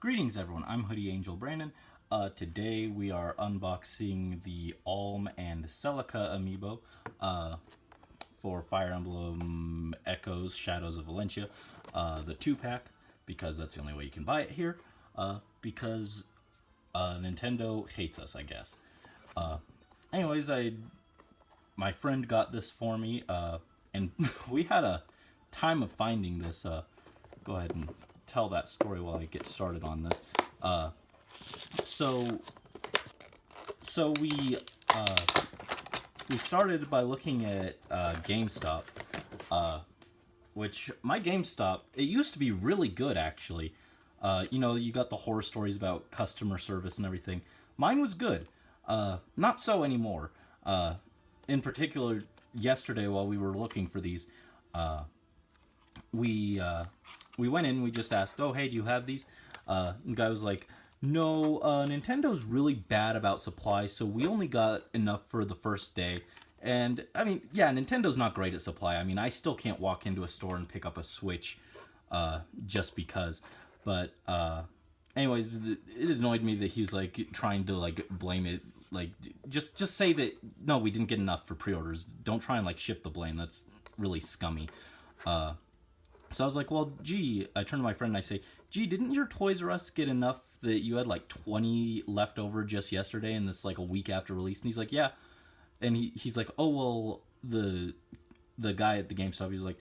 Greetings everyone, I'm Hoodie Angel Brandon. Today we are unboxing the Alm and Celica Amiibo for Fire Emblem Echoes Shadows of Valencia. The 2-pack, because that's the only way you can buy it here, because Nintendo hates us, I guess. Anyways, my friend got this for me, and we had a time of finding this. Go ahead and tell that story while I get started on this. So we started by looking at GameStop, which my GameStop, it used to be really good actually. You know, you got the horror stories about customer service and everything. Mine was good. Not so anymore. In particular, yesterday while we were looking for these, we went in, we just asked, oh, hey, do you have these? The guy was like, no, Nintendo's really bad about supply, so we only got enough for the first day. And, I mean, yeah, Nintendo's not great at supply. I mean, I still can't walk into a store and pick up a Switch just because. But, anyways, it annoyed me that he was, like, trying to, like, blame it. Like, just say that, no, we didn't get enough for pre-orders. Don't try and, like, shift the blame. That's really scummy. So I was like, well, gee, I turned to my friend and I say, gee, didn't your Toys R Us get enough that you had like 20 left over just yesterday and this like a week after release? And he's like, yeah. And he's like, oh, well, the guy at the GameStop, he's like,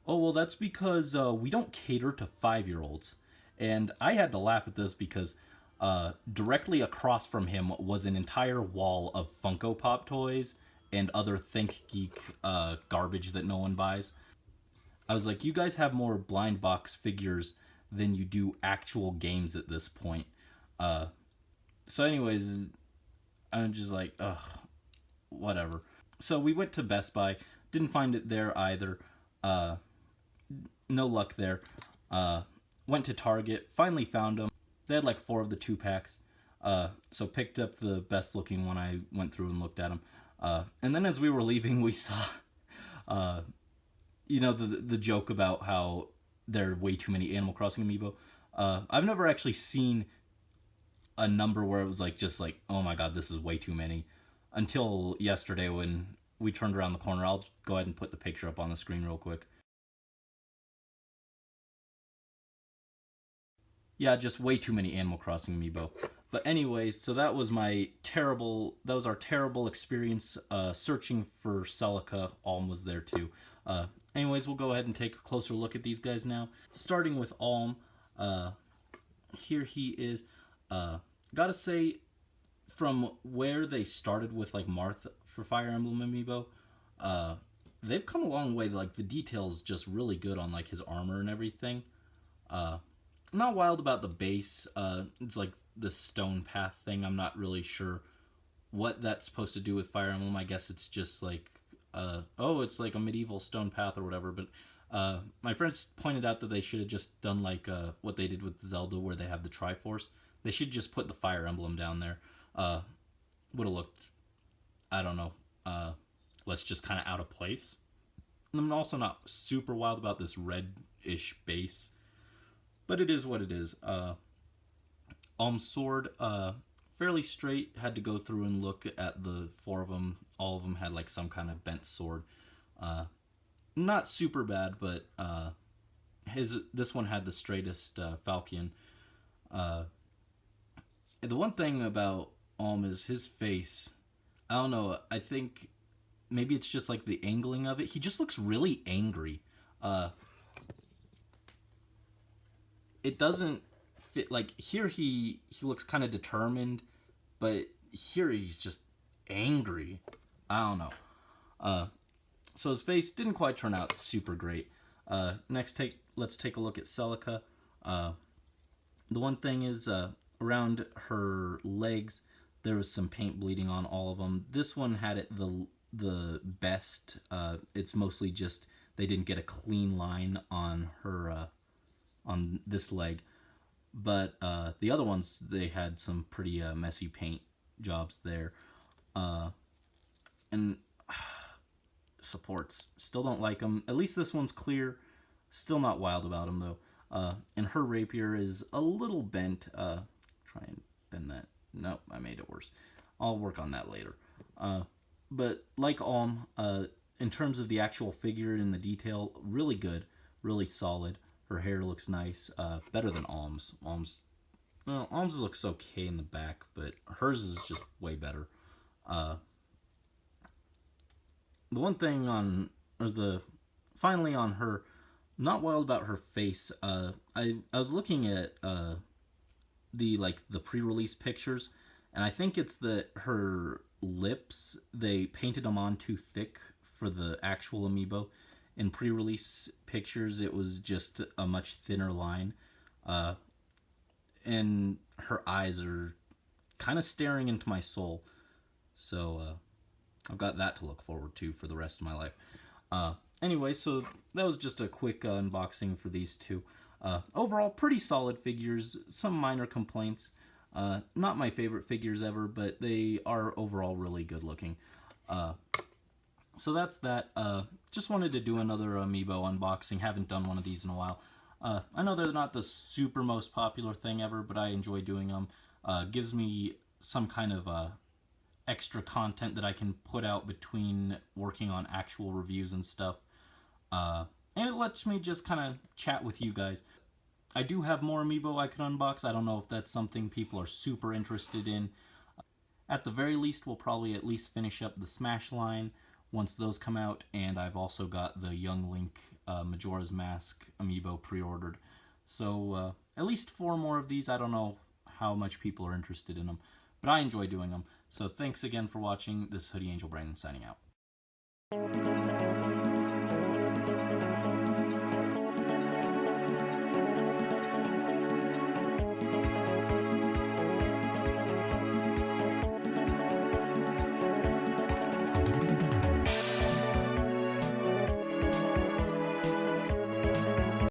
oh, well, that's because we don't cater to 5-year-olds. And I had to laugh at this because directly across from him was an entire wall of Funko Pop toys and other Think Geek garbage that no one buys. I was like, you guys have more blind box figures than you do actual games at this point. So anyways, I'm just like, ugh, whatever. So we went to Best Buy, didn't find it there either. No luck there. Went to Target, finally found them. They had like 4 of the 2-packs. So picked up the best looking one. I went through and looked at them. And then as we were leaving, we saw... you know, the joke about how there are way too many Animal Crossing Amiibo. I've never actually seen a number where it was like, just like, oh my god, this is way too many. Until yesterday when we turned around the corner. I'll go ahead and put the picture up on the screen real quick. Yeah, just way too many Animal Crossing Amiibo. But anyways, so that was our terrible experience searching for Celica. Alm was there too. Anyways, we'll go ahead and take a closer look at these guys now. Starting with Alm, here he is. Gotta say, from where they started with like Marth for Fire Emblem Amiibo, they've come a long way. Like the details just really good on like his armor and everything. Not wild about the base. It's like the stone path thing. I'm not really sure what that's supposed to do with Fire Emblem. I guess it's just like, oh, it's like a medieval stone path or whatever. But my friends pointed out that they should have just done like what they did with Zelda, where they have the Triforce. They should just put the Fire Emblem down there. Would have looked, I don't know, let's just kind of out of place. I'm also not super wild about this red-ish base, but it is what it is. Alm's sword, fairly straight. Had to go through and look at the 4 of them. All of them had like some kind of bent sword. Not super bad, but this one had the straightest falchion. The one thing about Alm is his face. I don't know. I think maybe it's just like the angling of it. He just looks really angry. It doesn't fit. Like here he looks kind of determined, but here he's just angry. I don't know. So his face didn't quite turn out super great. Next, let's take a look at Celica. The one thing is around her legs there was some paint bleeding on all of them. This one had it the best. It's mostly just they didn't get a clean line on her on this leg, but the other ones, they had some pretty messy paint jobs there. And supports, still don't like them. At least this one's clear. Still not wild about them though. and her rapier is a little bent. Try and bend that. Nope, I made it worse. I'll work on that later. But like Alm, in terms of the actual figure and the detail, really good, really solid. Her hair looks nice, better than Alm's. Alm's looks okay in the back, but hers is just way better. Uh, the one thing on, or the, finally on her, not wild about her face. I was looking at the pre-release pictures, and I think it's that her lips, they painted them on too thick for the actual amiibo. In pre-release pictures, it was just a much thinner line, uh, and her eyes are kind of staring into my soul. So I've got that to look forward to for the rest of my life. Anyway, so that was just a quick unboxing for these two. Overall, pretty solid figures. Some minor complaints. Not my favorite figures ever, but they are overall really good looking. So that's that. Just wanted to do another Amiibo unboxing. Haven't done one of these in a while. I know they're not the super most popular thing ever, but I enjoy doing them. Gives me some kind of extra content that I can put out between working on actual reviews and stuff. And it lets me just kind of chat with you guys. I do have more Amiibo I could unbox. I don't know if that's something people are super interested in. At the very least, we'll probably at least finish up the Smash line once those come out, and I've also got the Young Link Majora's Mask Amiibo pre-ordered. So at least 4 more of these. I don't know how much people are interested in them, but I enjoy doing them. So thanks again for watching. This is Hoodie Angel Brandon signing out.